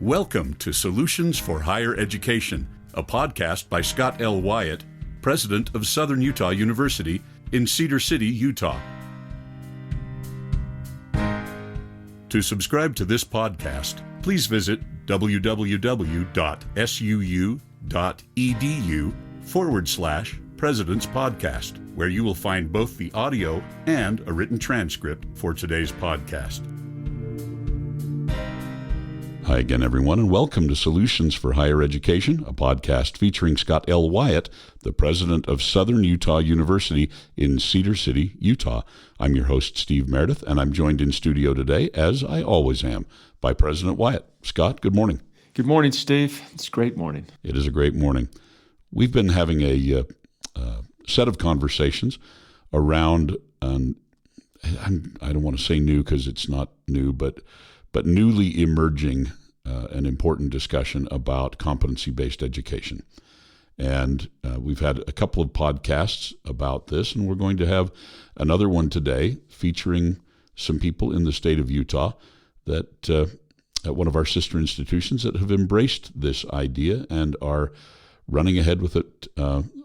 Welcome to Solutions for Higher Education, a podcast by Scott L. Wyatt, president of Southern Utah University in Cedar City, Utah. To subscribe to this podcast, please visit www.suu.edu/President's Podcast, where you will find both the audio and a written transcript for today's podcast. Hi again, everyone, and welcome to Solutions for Higher Education, a podcast featuring Scott L. Wyatt, the president of Southern Utah University in Cedar City, Utah. I'm your host, Steve Meredith, and I'm joined in studio today, as I always am, by President Wyatt. Scott, good morning. Good morning, Steve. It's a great morning. It is a great morning. We've been having a set of conversations around, I don't want to say new because it's not new, but newly emerging an important discussion about competency-based education. And we've had a couple of podcasts about this, and we're going to have another one today featuring some people in the state of Utah that at one of our sister institutions that have embraced this idea and are running ahead with it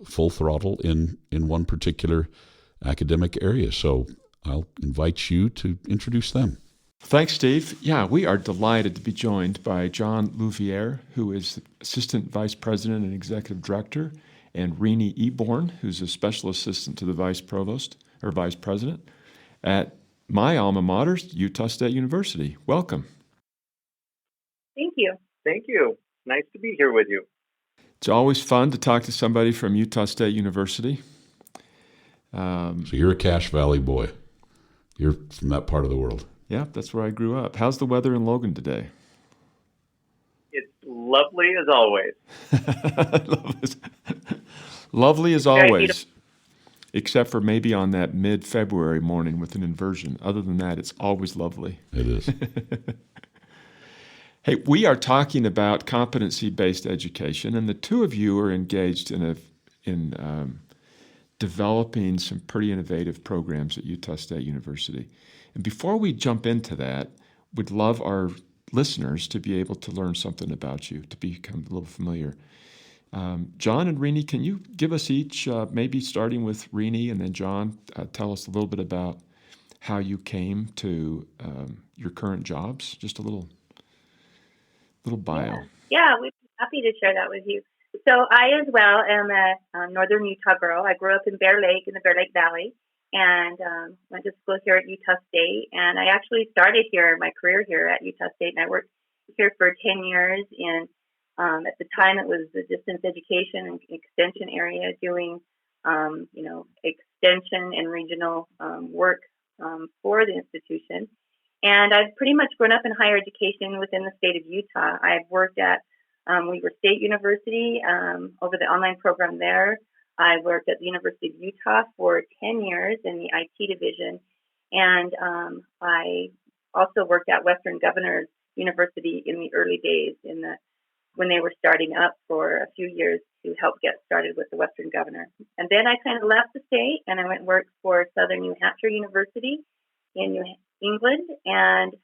full throttle in one particular academic area. So I'll invite you to introduce them. Thanks, Steve. Yeah, we are delighted to be joined by John Louviere, who is Assistant Vice President and Executive Director, and Rene Eborn, who's a Special Assistant to the Vice Provost or Vice President at my alma mater, Utah State University. Welcome. Thank you. Thank you. Nice to be here with you. It's always fun to talk to somebody from Utah State University. So you're a Cache Valley boy. You're from that part of the world. Yeah, that's where I grew up. How's the weather in Logan today? It's lovely as always. Lovely as always, except for maybe on that mid-February morning with an inversion. Other than that, it's always lovely. It is. Hey, we are talking about competency-based education, and the two of you are engaged in developing some pretty innovative programs at Utah State University. And before we jump into that, we'd love our listeners to be able to learn something about you, to become a little familiar. John and Rene, can you give us each, maybe starting with Rene and then John, tell us a little bit about how you came to your current jobs? Just a little bio. Yeah, we'd be happy to share that with you. So I as well am a northern Utah girl. I grew up in Bear Lake, in the Bear Lake Valley, and went to school here at Utah State. And I actually started here, my career here at Utah State, and I worked here for 10 years in, at the time it was the distance education and extension area, doing, extension and regional work for the institution. And I've pretty much grown up in higher education within the state of Utah. I've worked at Weaver State University over the online program there. I worked at the University of Utah for 10 years in the IT division. And I also worked at Western Governors University in the early days when they were starting up for a few years to help get started with the Western Governor. And then I kind of left the state and I went and worked for Southern New Hampshire University in New England and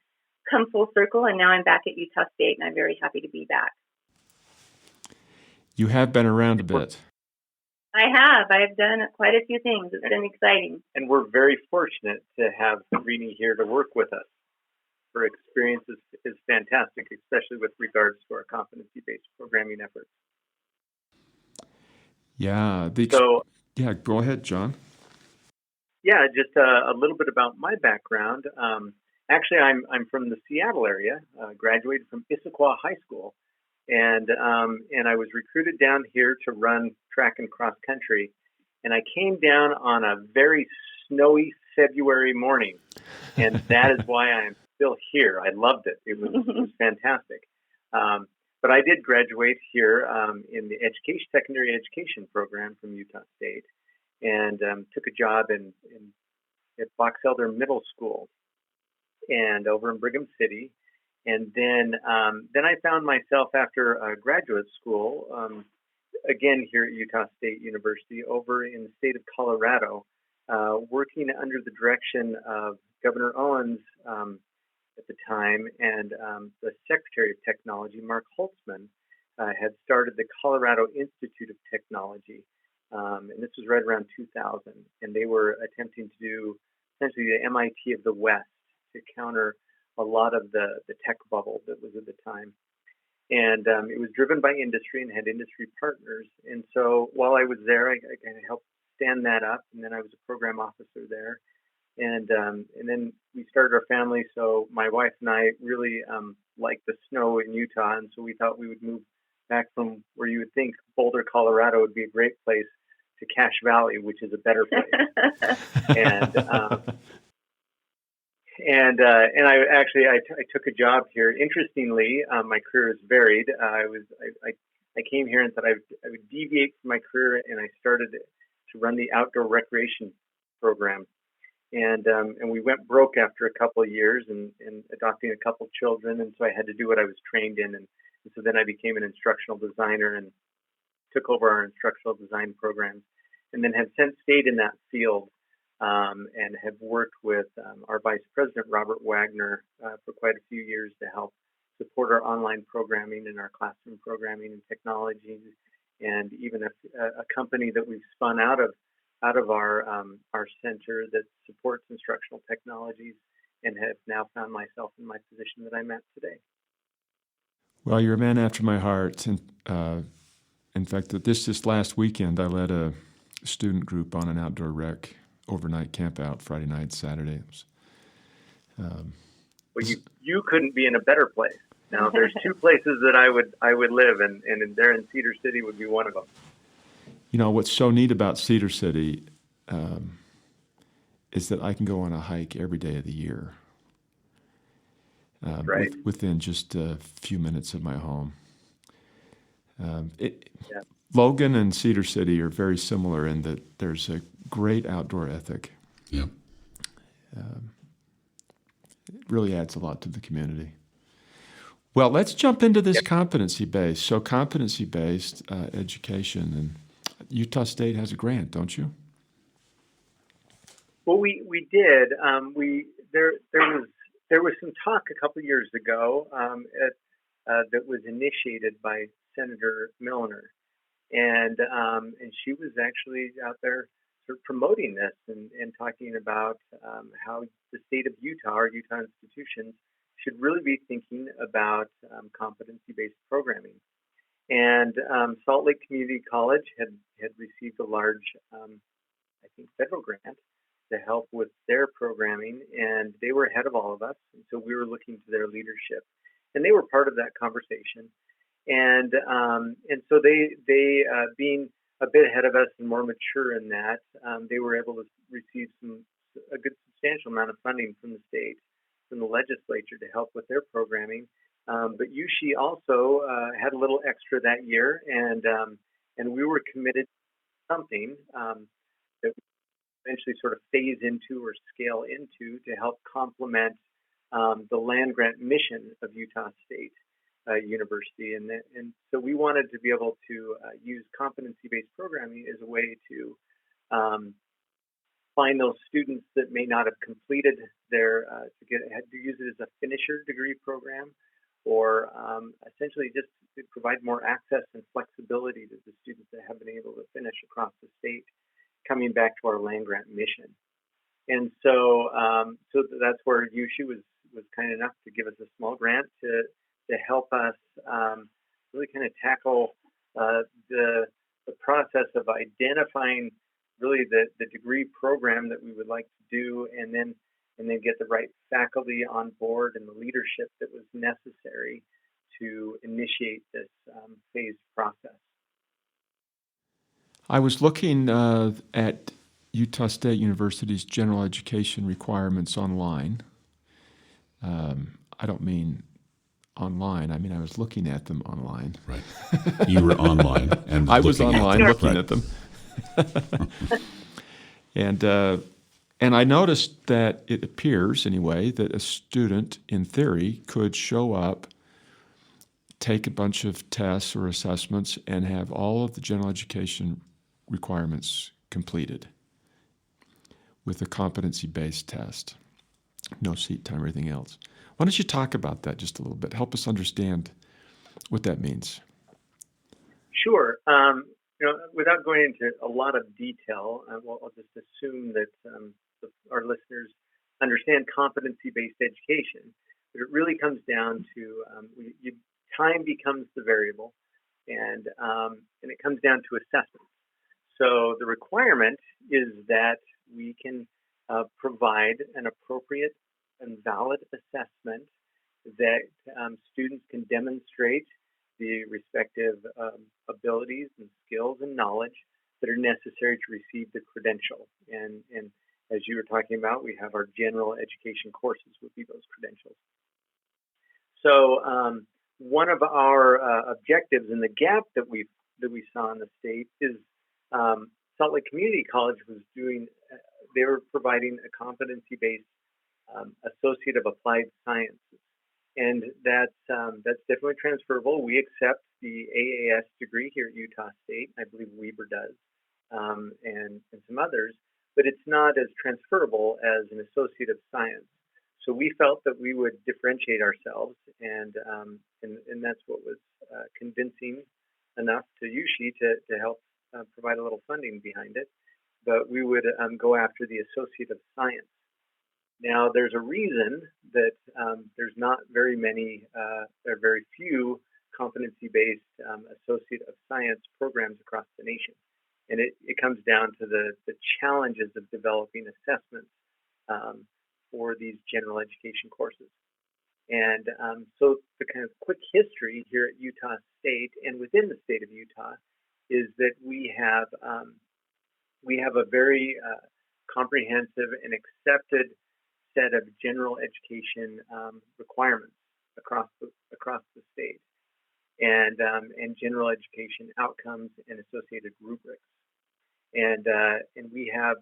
come full circle. And now I'm back at Utah State and I'm very happy to be back. You have been around a bit. I have. I've done quite a few things. It's been exciting. And we're very fortunate to have Rene here to work with us. Her experience is fantastic, especially with regards to our competency-based programming efforts. Yeah. Go ahead, John. Yeah, just a little bit about my background. Actually, I'm from the Seattle area. Graduated from Issaquah High School. And I was recruited down here to run track and cross country. And I came down on a very snowy February morning. And that is why I'm still here. I loved it. It was fantastic. But I did graduate here in the secondary education program from Utah State and took a job at Box Elder Middle School and over in Brigham City. And then I found myself after graduate school, again here at Utah State University, over in the state of Colorado, working under the direction of Governor Owens at the time, and the Secretary of Technology, Mark Holtzman, had started the Colorado Institute of Technology, and this was right around 2000, and they were attempting to do essentially the MIT of the West to counter a lot of the tech bubble that was at the time. And it was driven by industry and had industry partners. And so while I was there, I kind of helped stand that up, and then I was a program officer there. And then we started our family. So my wife and I really liked the snow in Utah, and so we thought we would move back from where you would think Boulder, Colorado would be a great place, to Cache Valley, which is a better place. and I took a job here. Interestingly, my career is varied. I came here and thought I would deviate from my career, and I started to run the outdoor recreation program. And we went broke after a couple of years and adopting a couple of children, and so I had to do what I was trained in, and so then I became an instructional designer and took over our instructional design programs, and then have since stayed in that field and have worked with our Vice President, Robert Wagner, for quite a few years to help support our online programming and our classroom programming and technology, and even a company that we've spun out of our center that supports instructional technologies, and have now found myself in my position that I'm at today. Well, you're a man after my heart. And in fact, this last weekend, I led a student group on an outdoor rec overnight camp out Friday night, Saturday. Well, you couldn't be in a better place. Now, there's two places that I would live, and there in Cedar City would be one of them. You know, what's so neat about Cedar City is that I can go on a hike every day of the year, right, within just a few minutes of my home. Logan and Cedar City are very similar in that there's a great outdoor ethic. Yeah. It really adds a lot to the community. Well, let's jump into this competency-based. So competency-based education, and Utah State has a grant, don't you? Well, we did. There was some talk a couple of years ago that was initiated by Senator Milner, and she was actually out there sort of promoting this and talking about how the state of Utah, or Utah institutions, should really be thinking about competency-based programming. And Salt Lake Community College had received a large, I think, federal grant to help with their programming, and they were ahead of all of us, and so we were looking to their leadership, and they were part of that conversation. And so they being a bit ahead of us and more mature in that, they were able to receive a good substantial amount of funding from the state, from the legislature, to help with their programming. But USHE also had a little extra that year, and we were committed to something that we eventually sort of phase into or scale into to help complement the land grant mission of Utah State University. And so we wanted to be able to use competency-based programming as a way to find those students that may not have completed their, to use it as a finisher degree program, or essentially just to provide more access and flexibility to the students that have been able to finish across the state, coming back to our land grant mission. And so that's where USHE was kind enough to give us a small grant to help us really kind of tackle the process of identifying really the degree program that we would like to do, and then get the right faculty on board and the leadership that was necessary to initiate this phased process. I was looking at Utah State University's general education requirements online. I don't mean online. I mean, I was looking at them online. Right. You were online. And I was online looking at them. And I noticed that it appears, anyway, that a student, in theory, could show up, take a bunch of tests or assessments, and have all of the general education requirements completed with a competency-based test. no seat time or anything else. Why don't you talk about that just a little bit? Help us understand what that means. Sure. Without going into a lot of detail, I'll just assume that our listeners understand competency-based education. But it really comes down to time becomes the variable, and it comes down to assessment. So the requirement is that we can provide an appropriate and valid assessment that students can demonstrate the respective abilities and skills and knowledge that are necessary to receive the credential. And as you were talking about, we have our general education courses would be those credentials. So one of our objectives in the gap that we saw in the state is Salt Lake Community College was they were providing a competency-based Associate of Applied Sciences. And that's definitely transferable. We accept the AAS degree here at Utah State. I believe Weber does, and some others. But it's not as transferable as an Associate of Science. So we felt that we would differentiate ourselves, and that's what was convincing enough to USHE to help provide a little funding behind it. But we would go after the Associate of Science. Now, there's a reason that there's not very few competency-based Associate of Science programs across the nation. And it comes down to the challenges of developing assessments for these general education courses. And so the kind of quick history here at Utah State and within the state of Utah is that we have a very comprehensive and accepted set of general education requirements across the state, and general education outcomes and associated rubrics. And we have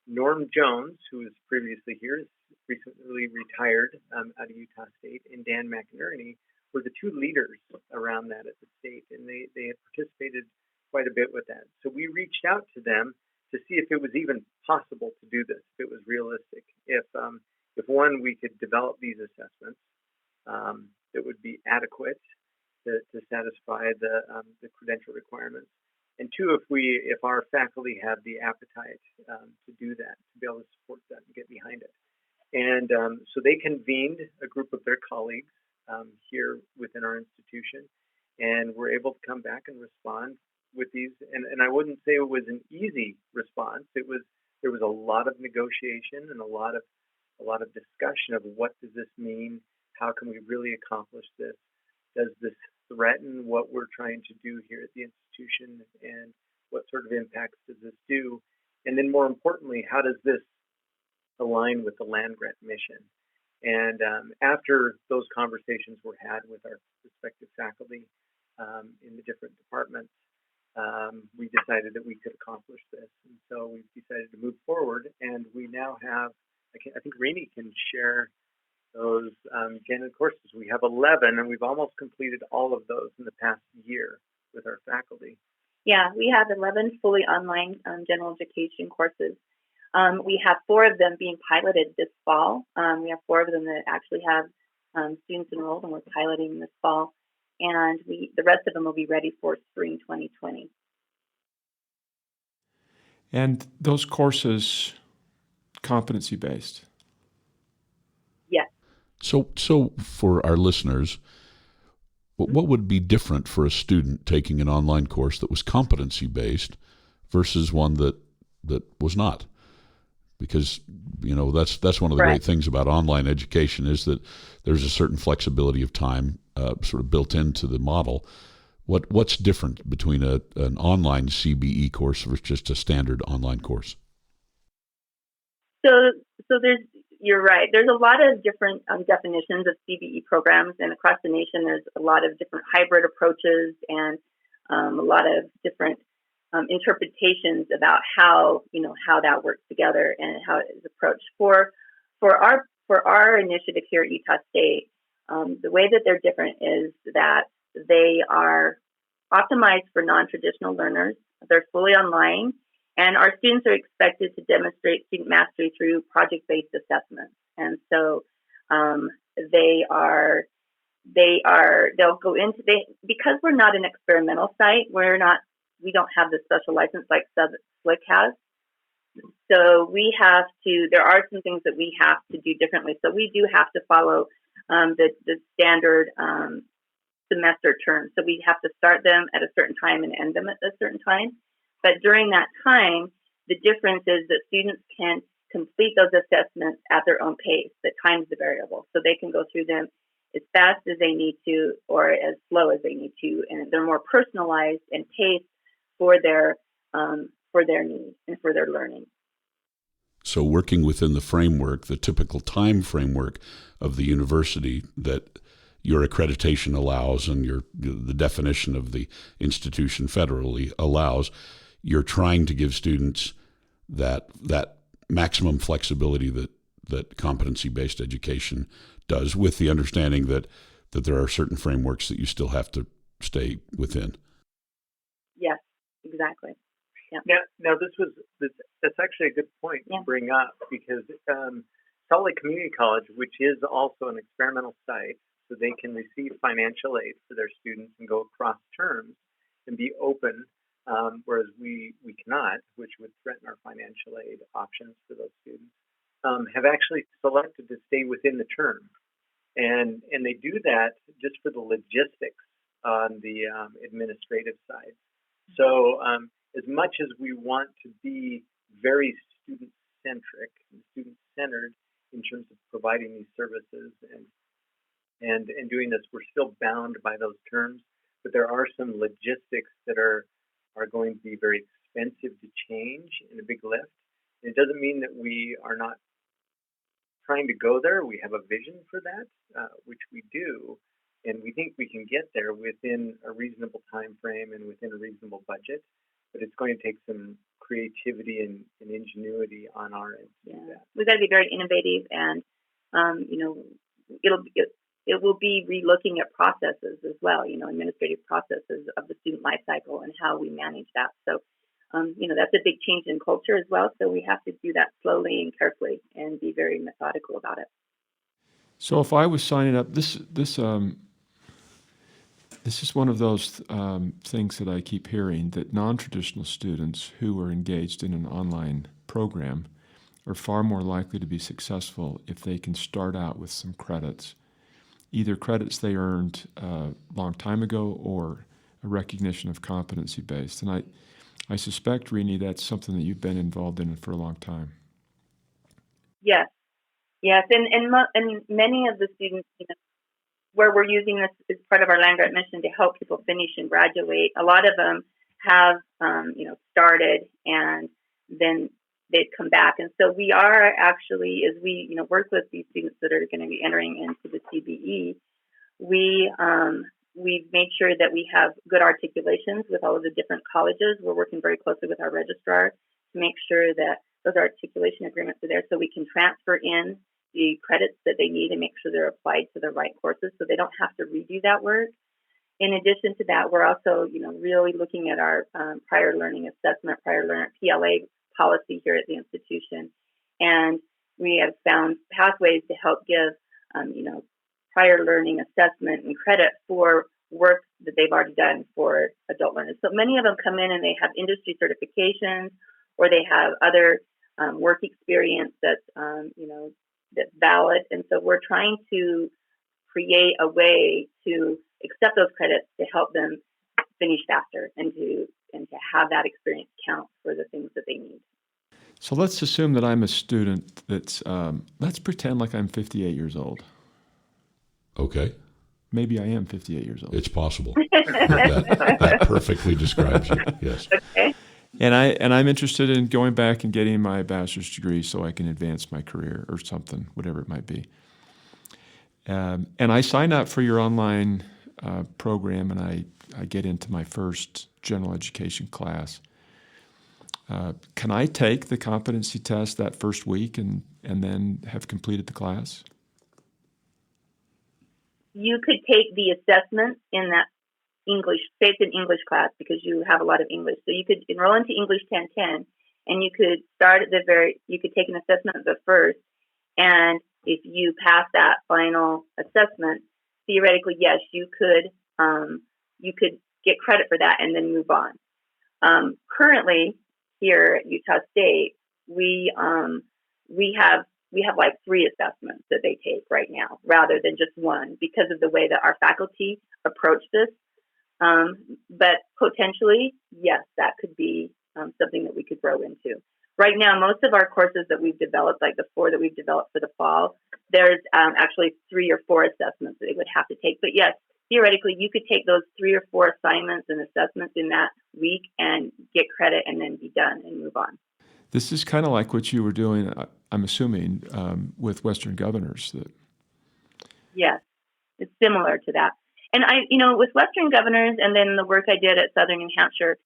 Norm Jones, who was previously here, is recently retired out of Utah State, and Dan McInerney were the two leaders around that at the state, and they had participated quite a bit with that. So we reached out to them to see if it was even possible to do this, if it was realistic, if one, we could develop these assessments that would be adequate to satisfy the credential requirements, and two, if our faculty have the appetite to do that, to be able to support that and get behind it. And so they convened a group of their colleagues here within our institution, and were able to come back and respond with these. And I wouldn't say it was an easy response. There was a lot of negotiation and a lot of discussion of what does this mean? How can we really accomplish this? Does this threaten what we're trying to do here at the institution? And what sort of impacts does this do? And then more importantly, how does this align with the land-grant mission? And after those conversations were had with our respective faculty in the different departments, we decided that we could accomplish this. And so we decided to move forward, and we now have, I think Rene can share those general courses. We have 11, and we've almost completed all of those in the past year with our faculty. Yeah, we have 11 fully online general education courses. We have 4 of them being piloted this fall. We have 4 of them that actually have students enrolled, and we're piloting this fall. And the rest of them will be ready for spring 2020. And those courses, competency-based? Yes. So for our listeners, what would be different for a student taking an online course that was competency-based versus one that was not? Because, that's one of the great things about online education is that there's a certain flexibility of time sort of built into the model. What's different between an online CBE course versus just a standard online course? So you're right. There's a lot of different definitions of CBE programs, and across the nation, there's a lot of different hybrid approaches and a lot of different interpretations about how that works together and how it is approached. For our initiative here at Utah State, the way that they're different is that they are optimized for non-traditional learners. They're fully online, and our students are expected to demonstrate student mastery through project-based assessments. And so they'll go into because we're not an experimental site. We don't have the special license like SLIC has. So there are some things that we have to do differently. So we do have to follow the standard semester terms. So we have to start them at a certain time and end them at a certain time. But during that time, the difference is that students can complete those assessments at their own pace. The time's the variable. So they can go through them as fast as they need to or as slow as they need to. And they're more personalized and paced for their needs and for their learning. So working within the framework, the typical time framework of the university that your accreditation allows and the definition of the institution federally allows, you're trying to give students that maximum flexibility that competency-based education does, with the understanding that there are certain frameworks that you still have to stay within. Yes, exactly. Yeah. Now that's actually a good point to bring up, because Salt Lake Community College, which is also an experimental site, so they can receive financial aid for their students and go across terms and be open, whereas we cannot, which would threaten our financial aid options for those students, have actually selected to stay within the term. And they do that just for the logistics on the administrative side. So as much as we want to be very student-centric and student-centered in terms of providing these services and doing this, we're still bound by those terms. But there are some logistics that are going to be very expensive to change in a big lift. And it doesn't mean that we are not trying to go there. We have a vision for that, which we do. And we think we can get there within a reasonable time frame and within a reasonable budget. But it's going to take some creativity and ingenuity on our end to do that. We've got to be very innovative, and it will be relooking at processes as well. Administrative processes of the student life cycle and how we manage that. So, that's a big change in culture as well. So we have to do that slowly and carefully and be very methodical about it. So if I was signing up, this is one of those things that I keep hearing, that non-traditional students who are engaged in an online program are far more likely to be successful if they can start out with some credits, either credits they earned a long time ago or a recognition of competency-based. And I suspect, Rene, that's something that you've been involved in for a long time. Yes, and many of the students, where we're using this as part of our land-grant mission to help people finish and graduate, a lot of them have, started and then they've come back. And so we are actually, as we, work with these students that are going to be entering into the CBE, we've made sure that we have good articulations with all of the different colleges. We're working very closely with our registrar to make sure that those articulation agreements are there so we can transfer in the credits that they need and make sure they're applied to the right courses so they don't have to redo that work. In addition to that, we're also, really looking at our prior learning assessment, prior learning PLA policy here at the institution. And we have found pathways to help give, prior learning assessment and credit for work that they've already done for adult learners. So many of them come in and they have industry certifications or they have other work experience that's, that's valid. And so we're trying to create a way to accept those credits to help them finish faster and to have that experience count for the things that they need. So let's assume that I'm a student that's, let's pretend like I'm 58 years old. Okay. Maybe I am 58 years old. It's possible. that perfectly describes you. Yes. Okay. And I'm interested in going back and getting my bachelor's degree so I can advance my career or something, whatever it might be. And I sign up for your online program, and I get into my first general education class. Can I take the competency test that first week and then have completed the class? You could take the assessment in that English, say it's an English class because you have a lot of English. So you could enroll into English 1010 and you could start at you could take an assessment at the first and if you pass that final assessment, theoretically, yes, you could get credit for that and then move on. Currently, here at Utah State, we have like 3 assessments that they take right now, rather than just one, because of the way that our faculty approach this. But potentially, yes, that could be something that we could grow into. Right now, most of our courses that we've developed, like the 4 that we've developed for the fall, there's actually 3 or 4 assessments that they would have to take. But yes, theoretically, you could take those 3 or 4 assignments and assessments in that week and get credit and then be done and move on. This is kind of like what you were doing, I'm assuming, with Western Governors. Yes, it's similar to that. And with Western Governors and then the work I did at Southern New Hampshire,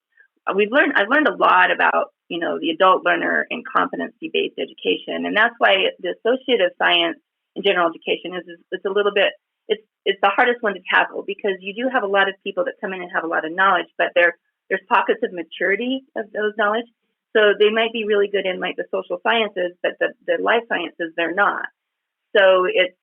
I've learned a lot about, the adult learner and competency-based education. And that's why the Associate of Science in General Education it's a little bit, it's the hardest one to tackle, because you do have a lot of people that come in and have a lot of knowledge, but there's pockets of maturity of those knowledge. So they might be really good in like the social sciences, but the life sciences, they're not. So it's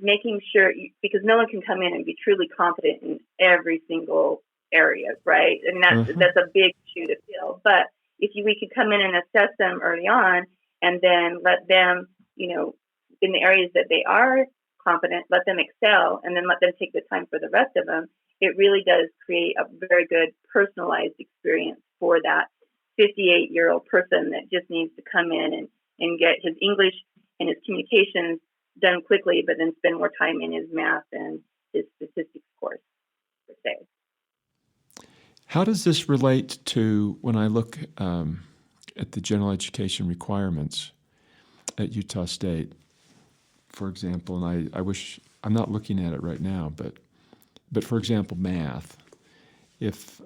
making sure, because no one can come in and be truly competent in every single area, right? And that's a big shoe to fill. But if we could come in and assess them early on, and then let them, in the areas that they are competent, let them excel, and then let them take the time for the rest of them, it really does create a very good personalized experience for that 58-year-old person that just needs to come in and get his English and his communications done quickly, but then spend more time in his math and his statistics course, per se. How does this relate to when I look at the general education requirements at Utah State, for example, and I wish, I'm not looking at it right now, but for example, math. If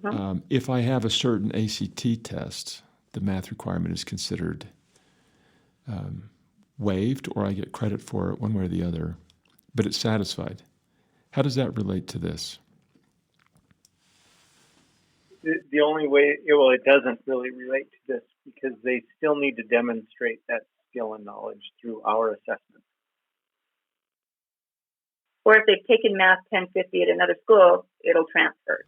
I have a certain ACT test, the math requirement is considered waived, or I get credit for it one way or the other, but it's satisfied. How does that relate to this? The only way, it doesn't really relate to this, because they still need to demonstrate that skill and knowledge through our assessment. Or if they've taken math 1050 at another school, it'll transfer.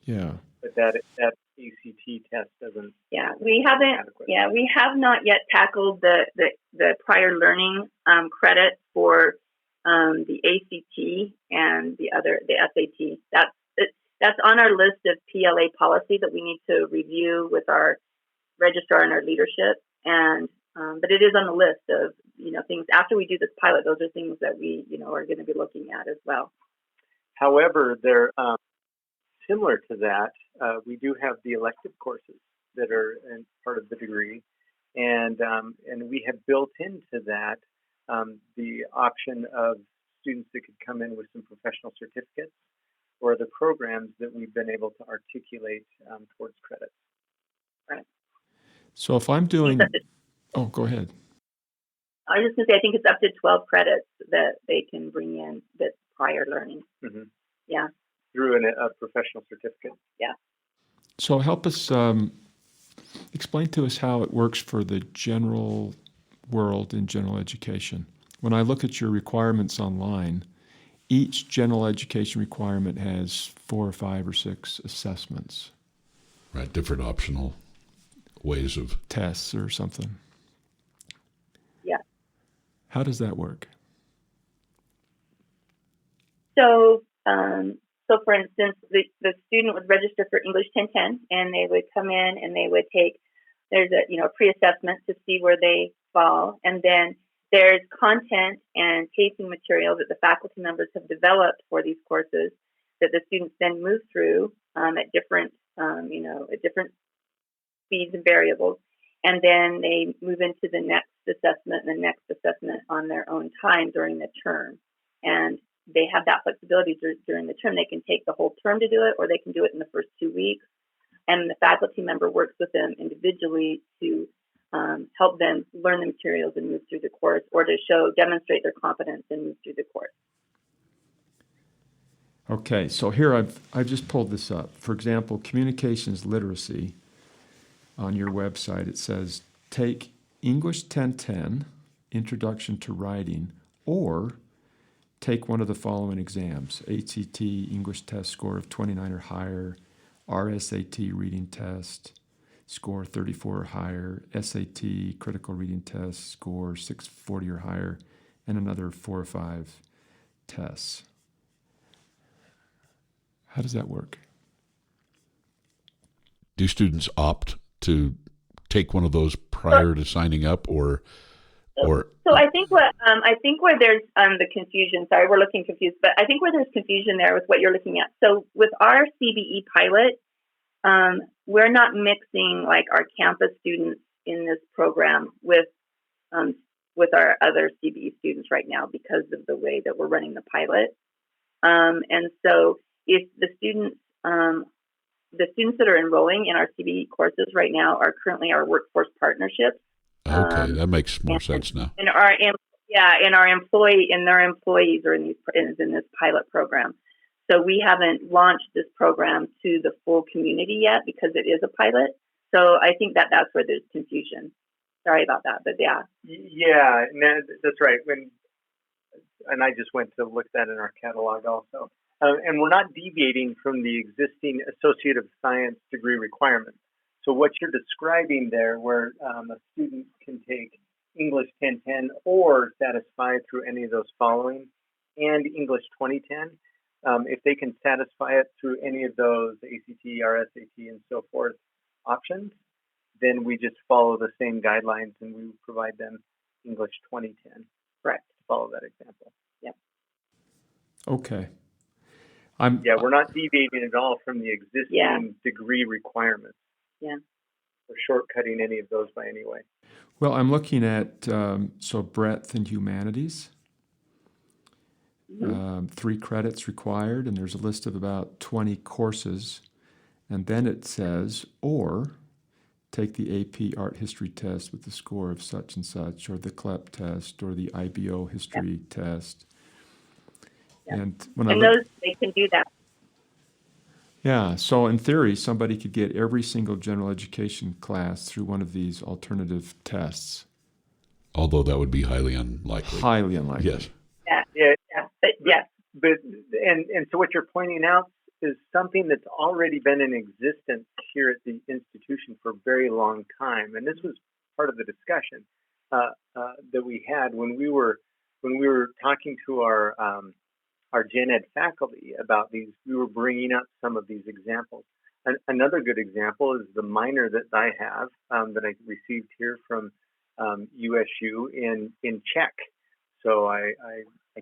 Yeah. But that ACT test doesn't. Yeah, we haven't. Adequate. Yeah, we have not yet tackled the prior learning credit for the ACT and the SAT. That's on our list of PLA policy that we need to review with our registrar and our leadership. And but it is on the list of things after we do this pilot. Those are things that we are going to be looking at as well. However, they're similar to that. We do have the elective courses that are part of the degree, and we have built into that the option of students that could come in with some professional certificates or the programs that we've been able to articulate towards credit. Right. So if I'm doing, go ahead. I was just going to say, I think it's up to 12 credits that they can bring in that's prior learning. Mm-hmm. Yeah. Through a professional certificate. Yeah. So help us explain to us how it works for the general world in general education. When I look at your requirements online, each general education requirement has 4 or 5 or 6 assessments. Right, different optional ways of tests or something. Yeah. How does that work? So for instance, the student would register for English 1010, and they would come in and they would take, there's a pre-assessment to see where they fall, and then there's content and pacing material that the faculty members have developed for these courses that the students then move through at different speeds and variables, and then they move into the next assessment and the next assessment on their own time during the term. And they have that flexibility during the term. They can take the whole term to do it, or they can do it in the first 2 weeks. And the faculty member works with them individually to help them learn the materials and move through the course, or to demonstrate their competence and move through the course. Okay, so here I've just pulled this up. For example, communications literacy on your website, it says take English 1010 Introduction to Writing, or take one of the following exams: ACT English test score of 29 or higher, RSAT reading test score 34 or higher, SAT critical reading test score 640 or higher, and another 4 or 5 tests. How does that work? Do students opt to take one of those prior to signing up, or? So I think where there's the confusion. Sorry, we're looking confused, but I think where there's confusion there with what you're looking at. So with our CBE pilot, we're not mixing like our campus students in this program with our other CBE students right now because of the way that we're running the pilot. And so if the students that are enrolling in our CBE courses right now are currently our workforce partnerships. Okay, that makes more sense now. And their employees are in this pilot program. So we haven't launched this program to the full community yet because it is a pilot. So I think that's where there's confusion. Sorry about that, but yeah. Yeah, no, that's right. And I just went to look that in our catalog also. And we're not deviating from the existing Associate of Science degree requirements. So what you're describing there, where a student can take English 1010 or satisfy through any of those following, and English 2010, if they can satisfy it through any of those ACT, RSAT, and so forth options, then we just follow the same guidelines and we provide them English 2010. Correct. To follow that example. Yep. Okay. We're not deviating at all from the existing degree requirements. Yeah. Or shortcutting any of those by any way. Well, I'm looking at breadth and humanities. 3 credits required, and there's a list of about 20 courses. And then it says, or take the AP Art History test with the score of such and such, or the CLEP test, or the IBO History test. Yeah. And they can do that. Yeah, so in theory, somebody could get every single general education class through one of these alternative tests. Although that would be highly unlikely. Highly unlikely. Yes. But so what you're pointing out is something that's already been in existence here at the institution for a very long time, and this was part of the discussion that we had when we were talking to our Gen Ed faculty about these. We were bringing up some of these examples. Another good example is the minor that I have that I received here from USU in Czech. So I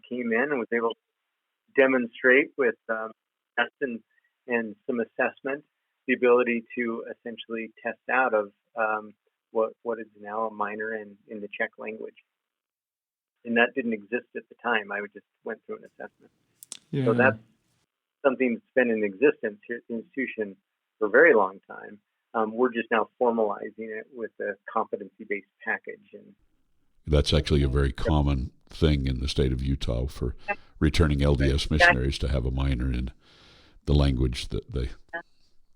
came in and was able to demonstrate with tests and some assessment the ability to essentially test out of what is now a minor in the Czech language. And that didn't exist at the time. I just went through an assessment. Yeah. So that's something that's been in existence here at the institution for a very long time. We're just now formalizing it with a competency-based package. And that's actually a very common thing in the state of Utah for returning LDS missionaries to have a minor in the language that they,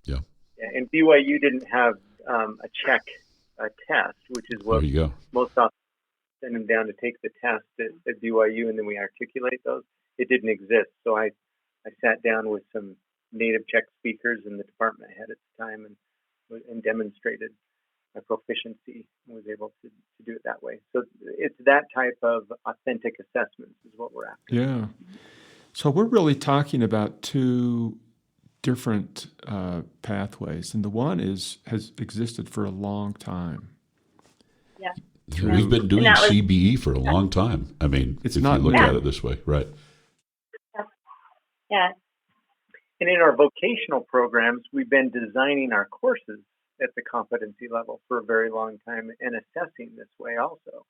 yeah. And BYU didn't have a Czech test, which is what most often send them down to take the test at BYU, and then we articulate those. It didn't exist. So I sat down with some native Czech speakers and the department head at the time and demonstrated my proficiency and was able to do it that way. So it's that type of authentic assessments is what we're after. Yeah. So we're really talking about 2 different pathways, and the one has existed for a long time. Yeah. We've been doing CBE for a long time. I mean, it's if not you look at it this way, right? Yeah. And in our vocational programs, we've been designing our courses at the competency level for a very long time and assessing this way also.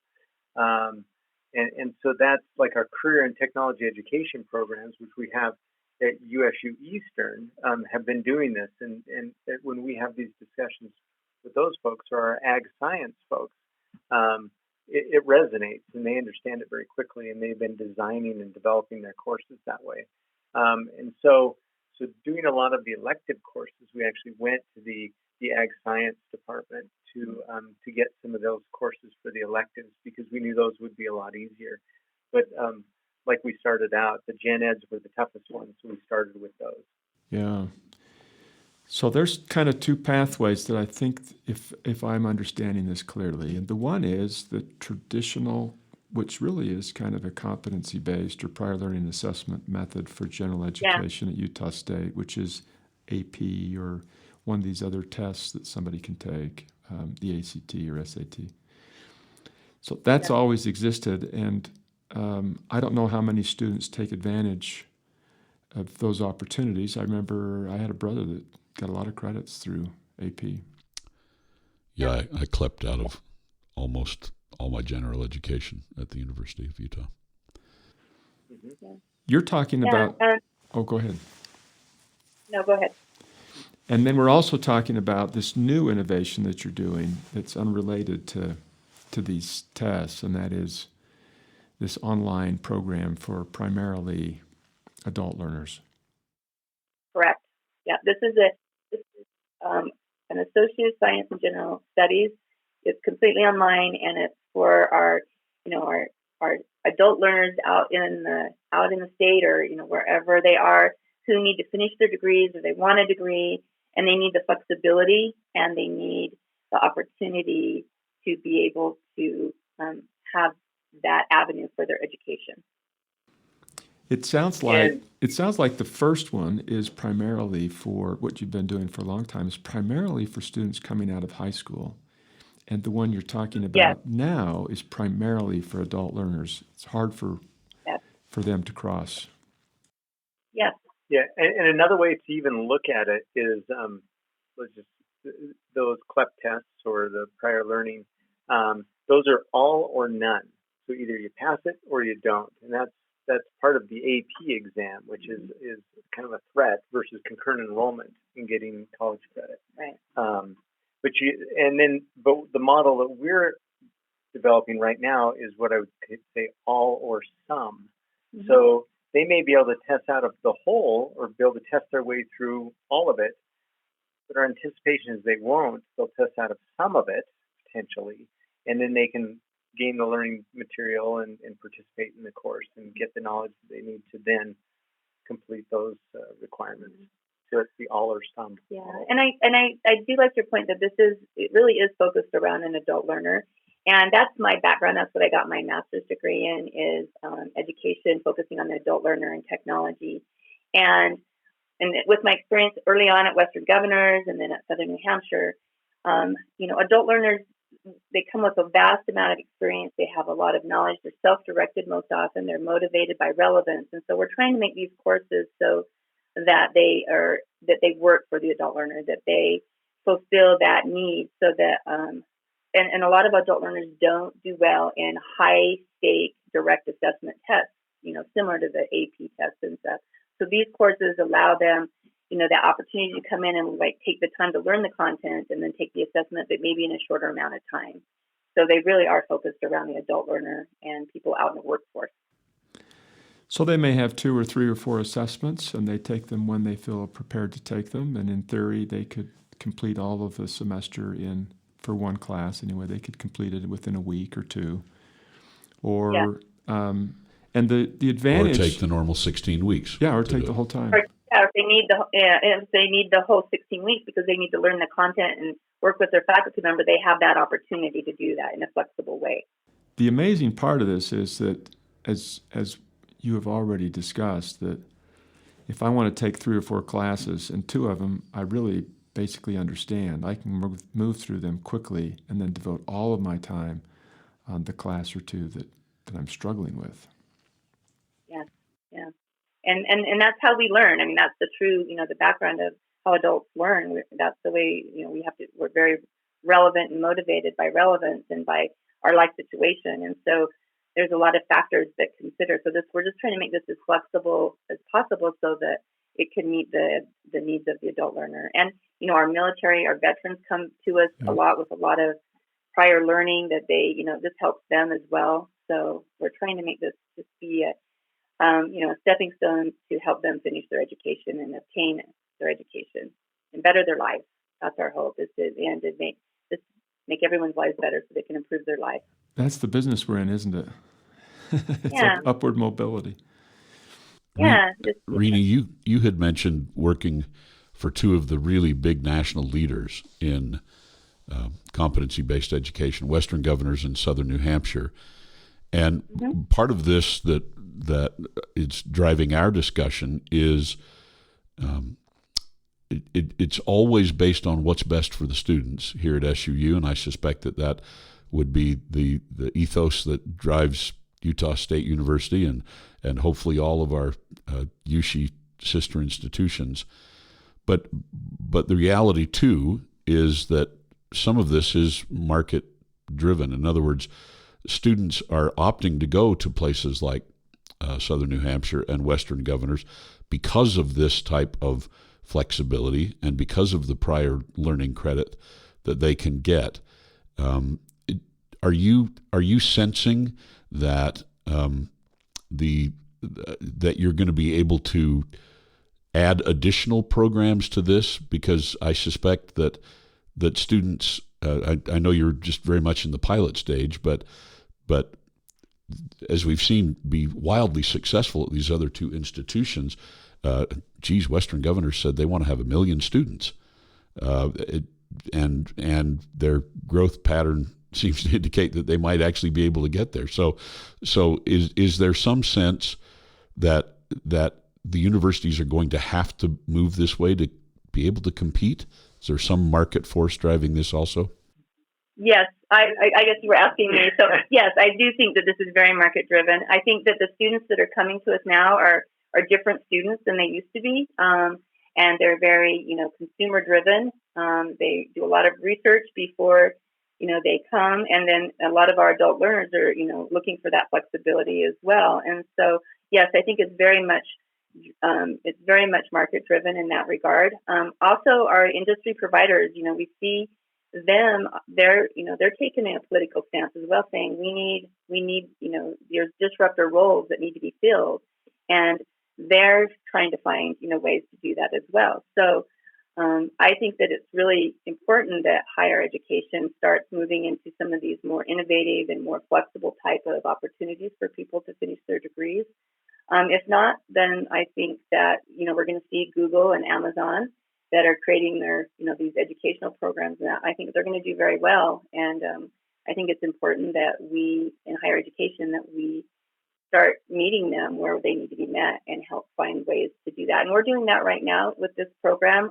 And so that's like our career and technology education programs, which we have at USU Eastern, have been doing this. And when we have these discussions with those folks or our ag science folks, it resonates and they understand it very quickly, and they've been designing and developing their courses that way. And so doing a lot of the elective courses, we actually went to the ag science department to get some of those courses for the electives because we knew those would be a lot easier. But like we started out, the gen eds were the toughest ones, so we started with those. Yeah. So there's kind of two pathways that I think, if I'm understanding this clearly, and the one is the traditional, which really is kind of a competency-based or prior learning assessment method for general education at Utah State, which is AP or one of these other tests that somebody can take, the ACT or SAT. So that's always existed, and I don't know how many students take advantage of those opportunities. I remember I had a brother that got a lot of credits through AP. Yeah, I clept out of almost all my general education at the University of Utah. You're talking about... oh, go ahead. No, go ahead. And then we're also talking about this new innovation that you're doing that's unrelated to these tests, and that is this online program for primarily adult learners. Correct. Yeah, this is an Associate of Science in General Studies. It's completely online, and it's for our adult learners out in the state or wherever they are who need to finish their degrees or they want a degree, and they need the flexibility and they need the opportunity to be able to have that avenue for their education. It sounds like the first one is primarily for what you've been doing for a long time, is primarily for students coming out of high school. And the one you're talking about now is primarily for adult learners. It's hard for them to cross. Yes. Yeah, and another way to even look at it is those CLEP tests or the prior learning. Those are all or none. So either you pass it or you don't, and that's part of the AP exam, which is kind of a threat versus concurrent enrollment in getting college credit. Right. But the model that we're developing right now is what I would say all or some. Mm-hmm. So they may be able to test out of the whole or be able to test their way through all of it, but our anticipation is they won't. They'll test out of some of it potentially, and then they can gain the learning material and participate in the course and get the knowledge that they need to then complete those requirements. So it's the all or some. Yeah, and I do like your point that it really is focused around an adult learner, and that's my background. That's what I got my master's degree in is education, focusing on the adult learner and technology, and with my experience early on at Western Governors and then at Southern New Hampshire, adult learners, they come with a vast amount of experience. They have a lot of knowledge. They're self-directed most often. They're motivated by relevance. And so we're trying to make these courses so that they work for the adult learner, that they fulfill that need so that, and a lot of adult learners don't do well in high-stake direct assessment tests, similar to the AP tests and stuff. So these courses allow them the opportunity to come in and take the time to learn the content and then take the assessment, but maybe in a shorter amount of time. So they really are focused around the adult learner and people out in the workforce. So they may have 2 or 3 or 4 assessments, and they take them when they feel prepared to take them. And in theory, they could complete all of the semester for one class anyway. They could complete it within a week or 2. Or and the advantage, or take the normal 16 weeks. Yeah, or take the whole time. If they need the whole 16 weeks because they need to learn the content and work with their faculty member, they have that opportunity to do that in a flexible way. The amazing part of this is that, as you have already discussed, that if I want to take 3 or 4 classes and 2 of them I really basically understand, I can move through them quickly and then devote all of my time on the class or 2 that I'm struggling with. Yeah. And that's how we learn. I mean, that's the true, the background of how adults learn. That's the way, we're very relevant and motivated by relevance and by our life situation. And so there's a lot of factors that consider. So we're just trying to make this as flexible as possible so that it can meet the needs of the adult learner. And, our military, our veterans come to us a lot with a lot of prior learning that they, this helps them as well. So we're trying to make this just be a stepping stone to help them finish their education and obtain their education and better their lives. That's our hope, is to make this make everyone's lives better so they can improve their life. That's the business we're in, isn't it? It's Yeah. upward mobility. Yeah. Rene, you had mentioned working for two of the really big national leaders in competency-based education, Western Governors in Southern New Hampshire. And part of this that is driving our discussion is it's always based on what's best for the students here at SUU, and I suspect that would be the ethos that drives Utah State University and hopefully all of our USHE sister institutions. But the reality too is that some of this is market driven. In other words, students are opting to go to places like Southern New Hampshire and Western Governors because of this type of flexibility and because of the prior learning credit that they can get. Are you sensing that that you're going to be able to add additional programs to this? Because I suspect that students, I know you're just very much in the pilot stage, but as we've seen, be wildly successful at these other two institutions. Western Governors said they want to have 1 million students, and their growth pattern seems to indicate that they might actually be able to get there. So is there some sense that the universities are going to have to move this way to be able to compete? Is there some market force driving this also? Yes, I guess you were asking me. So yes, I do think that this is very market driven. I think that the students that are coming to us now are different students than they used to be, and they're very consumer driven. They do a lot of research before they come, and then a lot of our adult learners are looking for that flexibility as well. And so yes, I think it's very much market driven in that regard. Also, our industry providers, we see them, they're taking a political stance as well, saying we need there's disruptor roles that need to be filled, and they're trying to find ways to do that as well. So I think that it's really important that higher education starts moving into some of these more innovative and more flexible type of opportunities for people to finish their degrees. If not, then I think that we're going to see Google and Amazon that are creating their these educational programs, and I think they're going to do very well. And I think it's important that we in higher education that we start meeting them where they need to be met and help find ways to do that. And we're doing that right now with this program.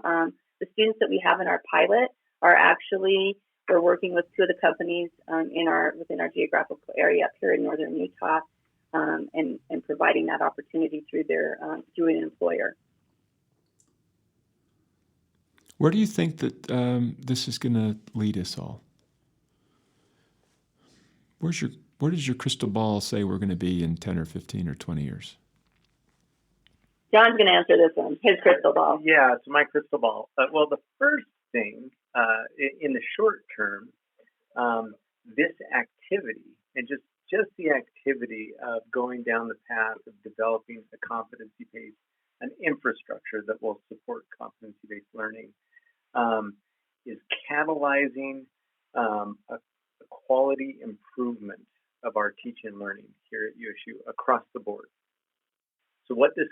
The students that we have in our pilot are actually, we're working with two of the companies within our geographical area up here in northern Utah, and providing that opportunity through through an employer. Where do you think that this is going to lead us all? Where does your crystal ball say we're going to be in 10 or 15 or 20 years? John's going to answer this one, his crystal ball. Yeah, it's my crystal ball. Well, the first thing in the short term, this activity and just the activity of going down the path of developing a competency-based, an infrastructure that will support competency-based learning, is catalyzing a quality improvement of our teaching and learning here at USU across the board. So what this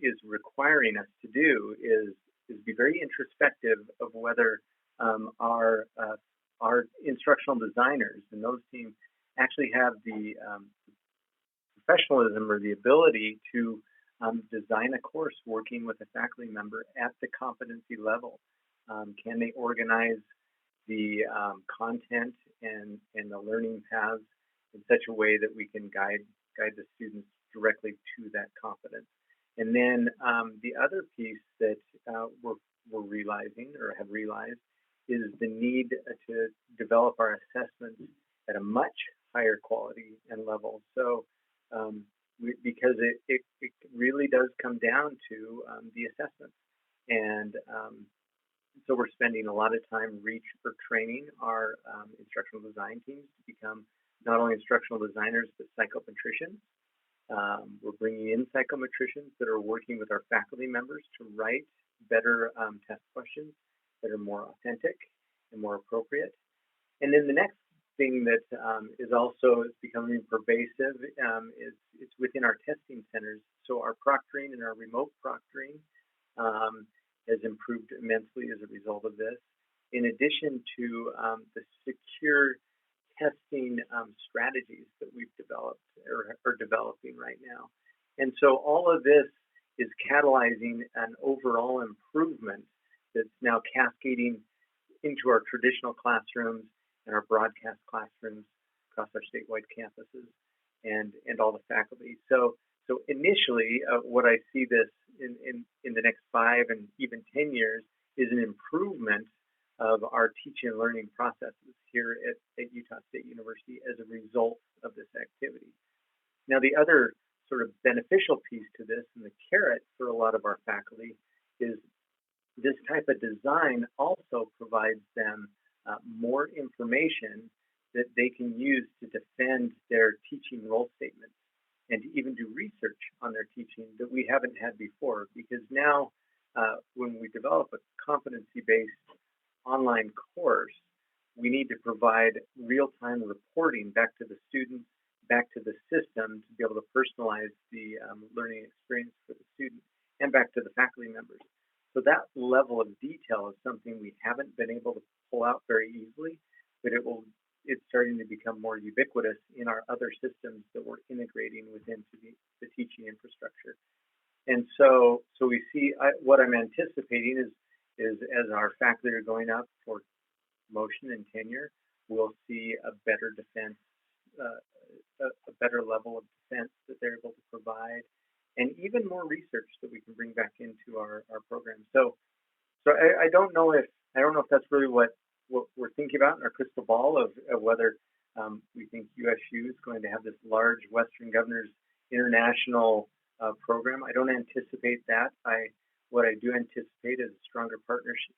is requiring us to do is be very introspective of whether our instructional designers and those teams actually have the professionalism or the ability to design a course working with a faculty member at the competency level. Can they organize the content and the learning paths in such a way that we can guide the students directly to that competence? And then the other piece that we're realizing or have realized is the need to develop our assessments at a much higher quality and level. So because it really does come down to the assessments. And so we're spending a lot of time training our instructional design teams to become not only instructional designers, but psychometricians. We're bringing in psychometricians that are working with our faculty members to write better test questions that are more authentic and more appropriate. And then the next thing that is also becoming pervasive is it's within our testing centers. So our proctoring and our remote proctoring has improved immensely as a result of this. In addition to the secure testing strategies that we've developed or are developing right now. And so all of this is catalyzing an overall improvement that's now cascading into our traditional classrooms and our broadcast classrooms across our statewide campuses and all the faculty. So initially, what I see this in the next 5 and even 10 years is an improvement of our teaching and learning processes here at Utah State University as a result of this activity. Now, the other sort of beneficial piece to this and the carrot for a lot of our faculty is this type of design also provides them more information that they can use to defend their teaching role statements and to even do research on their teaching that we haven't had before. Because now, when we develop a competency-based online course, we need to provide real-time reporting back to the students, back to the system to be able to personalize the learning experience for the student and back to the faculty members. So that level of detail is something we haven't been able to pull out very easily, but it's starting to become more ubiquitous in our other systems that we're integrating within the teaching infrastructure. And so we see what I'm anticipating is as our faculty are going up for promotion and tenure, we'll see a better defense, a better level of defense that they're able to provide, and even more research that we can bring back into our program. So I don't know if that's really what we're thinking about in our crystal ball of whether we think USU is going to have this large Western Governors International program. I don't anticipate that. What I do anticipate is stronger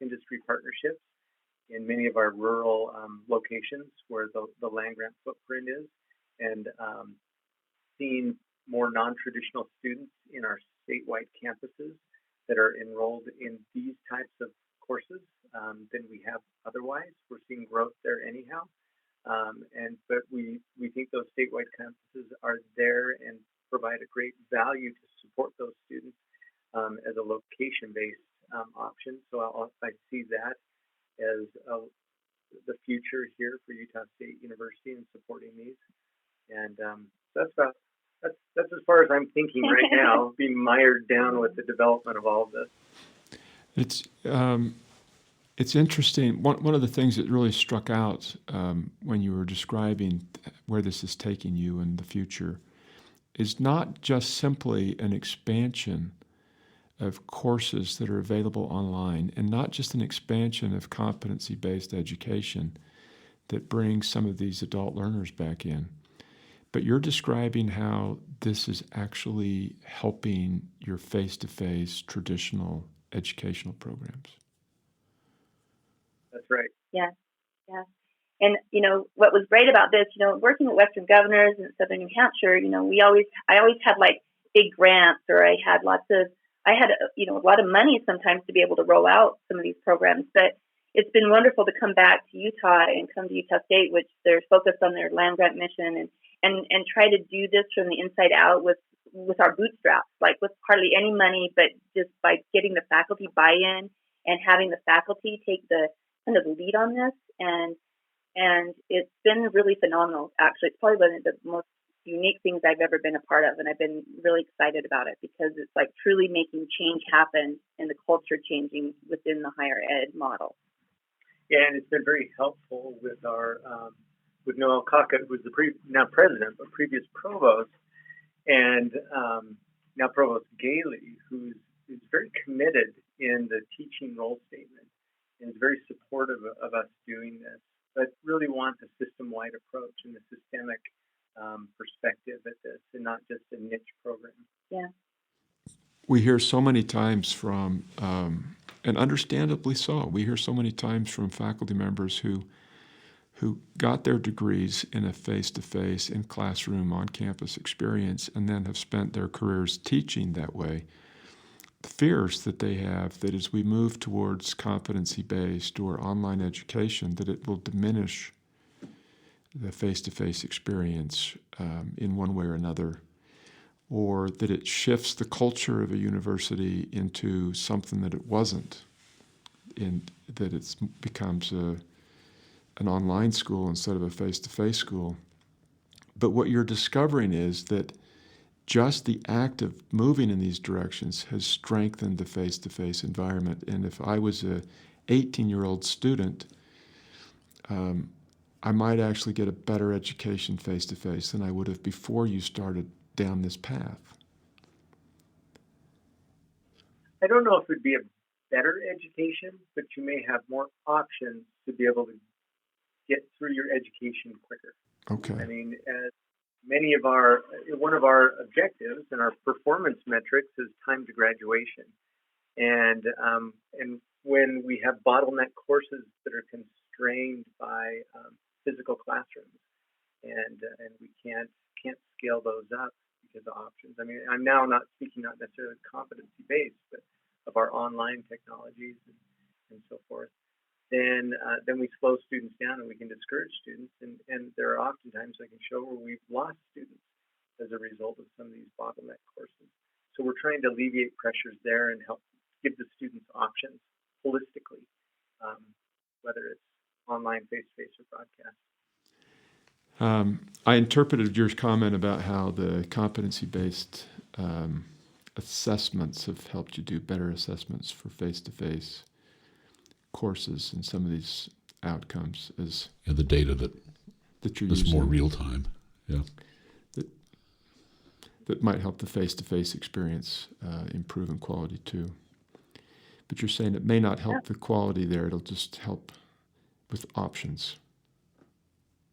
industry partnerships in many of our rural locations where the land grant footprint is, and seeing more non-traditional students in our statewide campuses that are enrolled in these types of courses than we have otherwise. We're seeing growth there anyhow, but we think those statewide campuses are there and provide a great value to support those students as a location-based option. So I see that as the future here for Utah State University in supporting these. And that's as far as I'm thinking right now, being mired down with the development of all of this. It's interesting. One of the things that really struck out when you were describing where this is taking you in the future is not just simply an expansion of courses that are available online, and not just an expansion of competency-based education that brings some of these adult learners back in, but you're describing how this is actually helping your face-to-face traditional educational programs. That's right. Yeah. And, what was great about this, working at Western Governors in Southern New Hampshire, I always had like big grants, or I had a lot of money sometimes to be able to roll out some of these programs. But it's been wonderful to come back to Utah and come to Utah State, which they're focused on their land grant mission and try to do this from the inside out with our bootstraps, like with hardly any money, but just by getting the faculty buy-in and having the faculty take the kind of lead on this. And it's been really phenomenal, actually. It's probably one of the most unique things I've ever been a part of, and I've been really excited about it because it's like truly making change happen and the culture changing within the higher ed model. Yeah, and it's been very helpful with our with Noel Cockett, who's now president, but previous provost, and now Provost Gailey, who's very committed in the teaching role statement and is very supportive of us doing this, but really wants a system-wide approach and a systemic perspective at this, and not just a niche program. Yeah. We hear so many times from, and understandably so, we hear so many times from faculty members who got their degrees in a face-to-face, in classroom, on-campus experience, and then have spent their careers teaching that way. The fears that they have that as we move towards competency-based or online education, that it will diminish the face-to-face experience in one way or another, or that it shifts the culture of a university into something that it wasn't, in that it becomes an online school instead of a face-to-face school. But what you're discovering is that just the act of moving in these directions has strengthened the face-to-face environment. And if I was a 18-year-old student, I might actually get a better education face-to-face than I would have before you started down this path. I don't know if it would be a better education, but you may have more options to be able to get through your education quicker. Okay. I mean, as one of our objectives and our performance metrics is time to graduation. And when we have bottleneck courses that are constrained by physical classrooms, and we can't scale those up because of options. I mean, I'm now not speaking not necessarily competency-based, but of our online technologies and so forth. Then we slow students down and we can discourage students. And there are oftentimes I can show where we've lost students as a result of some of these bottleneck courses. So we're trying to alleviate pressures there and help give the students options holistically, whether it's online, face-to-face, or broadcast. I interpreted your comment about how the competency-based assessments have helped you do better assessments for face-to-face courses and some of these outcomes as the data that you're is using. more real time. Yeah. That might help the face-to-face experience improve in quality too. But you're saying it may not help the quality there, it'll just help with options.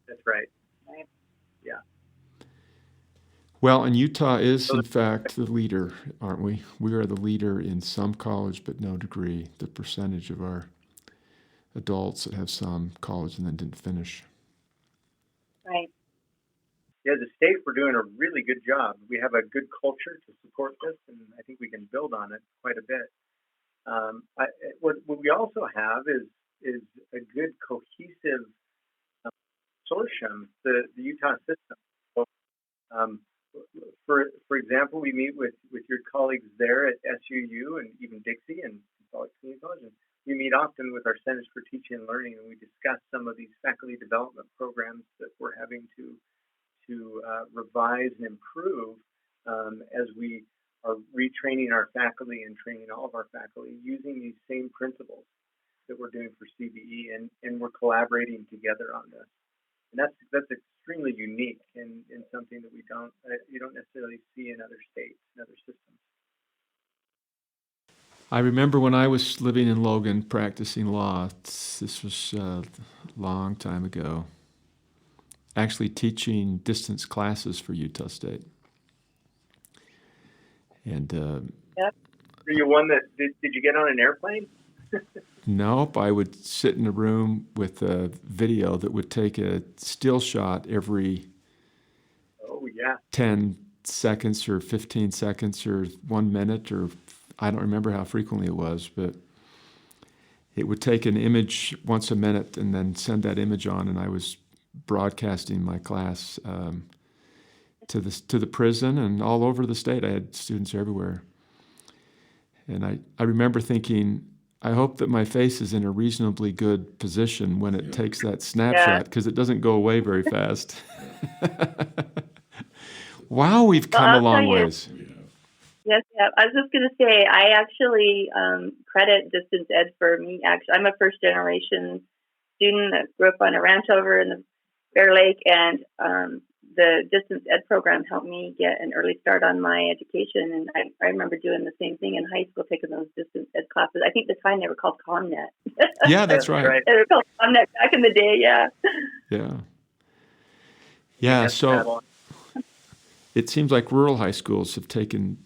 That's right. Yeah. Well, and Utah is, in fact, the leader, aren't we? We are the leader in some college, but no degree. The percentage of our adults that have some college and then didn't finish. Right. Yeah, as a state, we're doing a really good job. We have a good culture to support this, and I think we can build on it quite a bit. What we also have is a good cohesive consortium, the Utah system. So, for example, we meet with your colleagues there at SUU and even Dixie and Salt Lake Community College, and we meet often with our Centers for Teaching and Learning, and we discuss some of these faculty development programs that we're having to revise and improve as we are retraining our faculty and training all of our faculty using these same principles that we're doing for CBE, and we're collaborating together on this. And that's extremely unique and something that you don't necessarily see in other states and other systems. I remember when I was living in Logan practicing law, this was a long time ago, actually teaching distance classes for Utah State. And Were you one that did you get on an airplane? Nope, I would sit in a room with a video that would take a still shot every 10 seconds or 15 seconds or 1 minute, or I don't remember how frequently it was, but it would take an image once a minute and then send that image on, and I was broadcasting my class to the prison and all over the state. I had students everywhere. And I remember thinking, I hope that my face is in a reasonably good position when it takes that snapshot, because it doesn't go away very fast. Wow, we've come a long ways. Yes, yeah. I was just going to say, I actually credit distance ed for me. Actually, I'm a first-generation student that grew up on a ranch over in the Bear Lake, and the distance ed program helped me get an early start on my education. And I remember doing the same thing in high school, taking those distance ed classes. I think at the time they were called ComNet. Yeah, that's right. They were called ComNet back in the day, yeah. Yeah. Yeah, so it seems like rural high schools have taken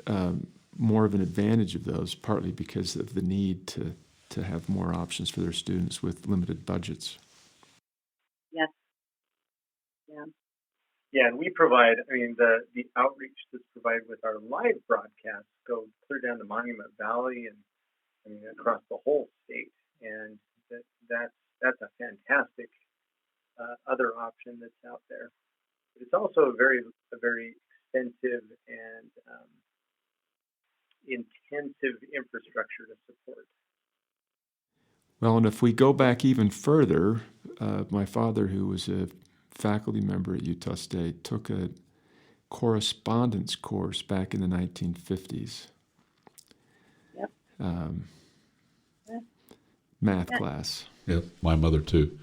more of an advantage of those, partly because of the need to have more options for their students with limited budgets. Yes. Yeah. Yeah, and we provide, the outreach that's provided with our live broadcasts go clear down to Monument Valley and across the whole state. And that's a fantastic other option that's out there. But it's also a very expensive and intensive infrastructure to support. Well, and if we go back even further, my father, who was a faculty member at Utah State, took a correspondence course back in the 1950s. Yep. Math class. Yep, my mother too.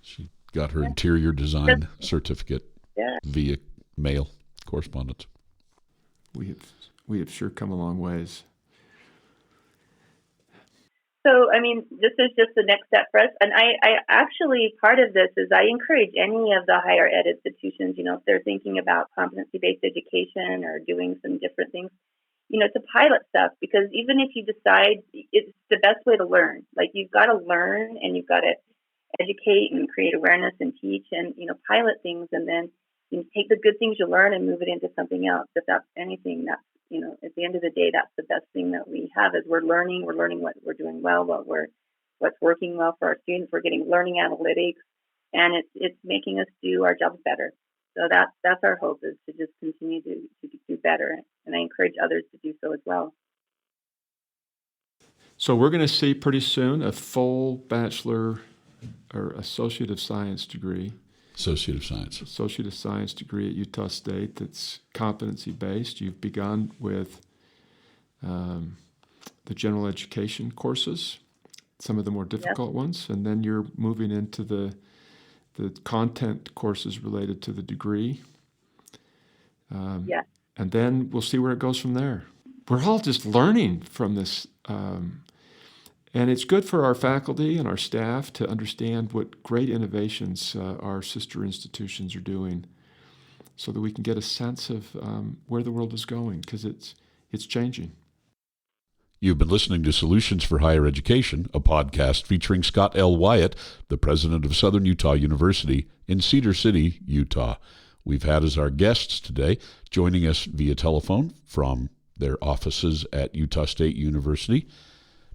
She got her interior design certificate via mail correspondence. We have sure come a long ways. So, I mean, this is just the next step for us. And I actually, part of this is I encourage any of the higher ed institutions, if they're thinking about competency-based education or doing some different things, to pilot stuff, because even if you decide it's the best way to learn, like you've got to learn and you've got to educate and create awareness and teach and, pilot things, and then take the good things you learn and move it into something else. If that's anything, that's, at the end of the day, that's the best thing that we have is we're learning what we're doing well, what's working well for our students. We're getting learning analytics, and it's making us do our jobs better. So that's our hope, is to just continue to do better. And I encourage others to do so as well. So we're going to see pretty soon a full bachelor or Associate of Science degree. Associate of Science. Associate of Science degree at Utah State that's competency-based. You've begun with the general education courses, some of the more difficult ones, and then you're moving into the content courses related to the degree. And then we'll see where it goes from there. We're all just learning from this. And it's good for our faculty and our staff to understand what great innovations our sister institutions are doing, so that we can get a sense of where the world is going, because it's changing. You've been listening to Solutions for Higher Education, a podcast featuring Scott L. Wyatt, the president of Southern Utah University in Cedar City, Utah. We've had as our guests today, joining us via telephone from their offices at Utah State University,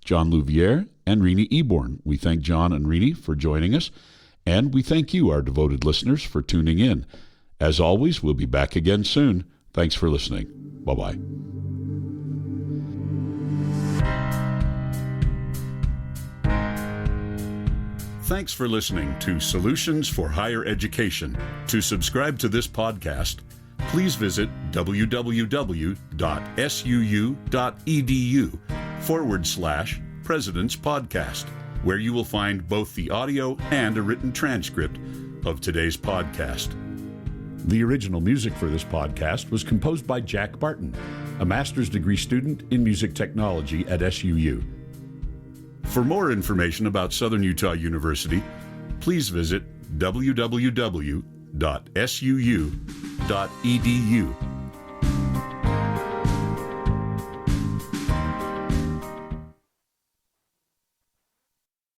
John Louviere and Rene Eborn. We thank John and Rene for joining us, and we thank you, our devoted listeners, for tuning in. As always, we'll be back again soon. Thanks for listening. Bye-bye. Thanks for listening to Solutions for Higher Education. To subscribe to this podcast, please visit www.suu.edu/President's Podcast, where you will find both the audio and a written transcript of today's podcast. The original music for this podcast was composed by Jack Barton, a master's degree student in music technology at SUU. For more information about Southern Utah University, please visit www.suu.edu.